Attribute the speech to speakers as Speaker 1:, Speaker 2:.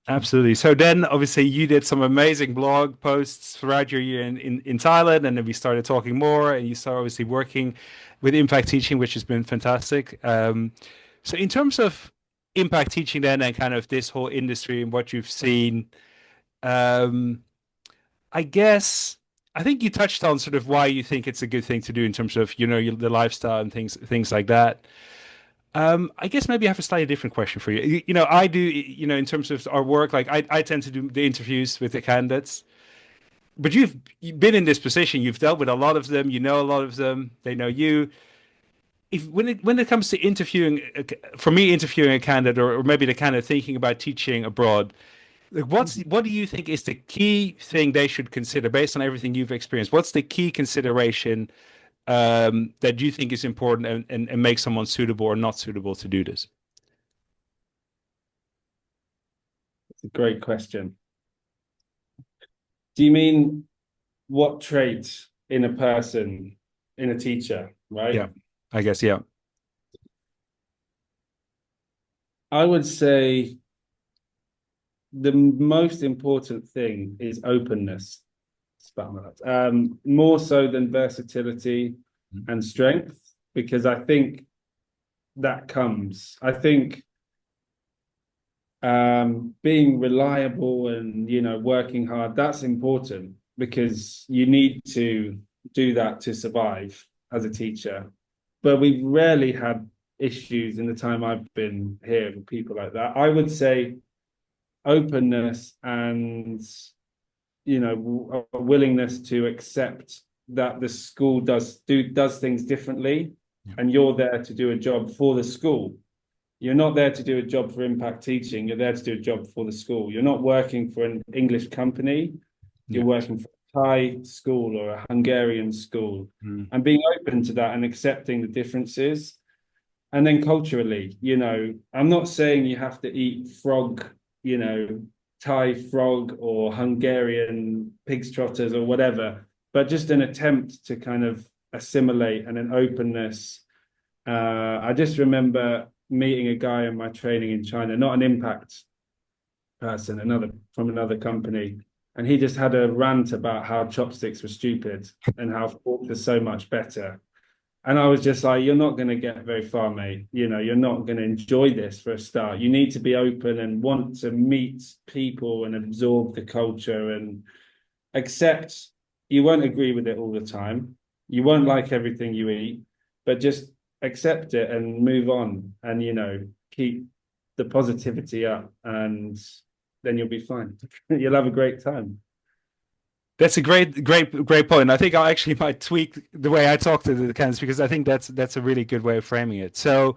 Speaker 1: Absolutely. So then obviously you did some amazing blog posts throughout your year in Thailand, and then we started talking more, and you started obviously working with impact teaching, which has been fantastic. So in terms of impact teaching then and kind of this whole industry and what you've seen, um, I guess I think you touched on sort of why you think it's a good thing to do in terms of, the lifestyle and things like that. I guess maybe I have a slightly different question for you. I do, in terms of our work, like I tend to do the interviews with the candidates, but you've been in this position, you've dealt with a lot of them, you know a lot of them, they know you. If when it comes to interviewing, for me, interviewing a candidate or maybe the candidate thinking about teaching abroad, like what do you think is the key thing they should consider based on everything you've experienced? What's the key consideration that you think is important and make someone suitable or not suitable to do this?
Speaker 2: It's a great question. Do you mean what traits in a person, in a teacher, right?
Speaker 1: Yeah, I guess, yeah.
Speaker 2: I would say the most important thing is openness, more so than versatility and strength, because I think that comes. I think being reliable and working hard, that's important because you need to do that to survive as a teacher. But we've rarely had issues in the time I've been here with people like that. I would say openness and a willingness to accept that the school does things differently,
Speaker 1: Yeah.
Speaker 2: and you're there to do a job for the school. You're not there to do a job for impact teaching. You're there to do a job for the school. You're not working for an English company.
Speaker 1: Yeah.
Speaker 2: You're working for a Thai school or a Hungarian school,
Speaker 1: Mm.
Speaker 2: and being open to that and accepting the differences. And then culturally, I'm not saying you have to eat frog, you know, Thai frog or Hungarian pig's trotters or whatever, but just an attempt to kind of assimilate and an openness. I just remember meeting a guy in my training in China, not an impact person, another from another company, and he just had a rant about how chopsticks were stupid and how forks are so much better. And I was just like, you're not going to get very far, mate. You're not going to enjoy this for a start. You need to be open and want to meet people and absorb the culture and accept you won't agree with it all the time. You won't like everything you eat, but just accept it and move on and, keep the positivity up and then you'll be fine. You'll have a great time.
Speaker 1: That's a great point. I think I actually might tweak the way I talk to the candidates because I think that's a really good way of framing it. So,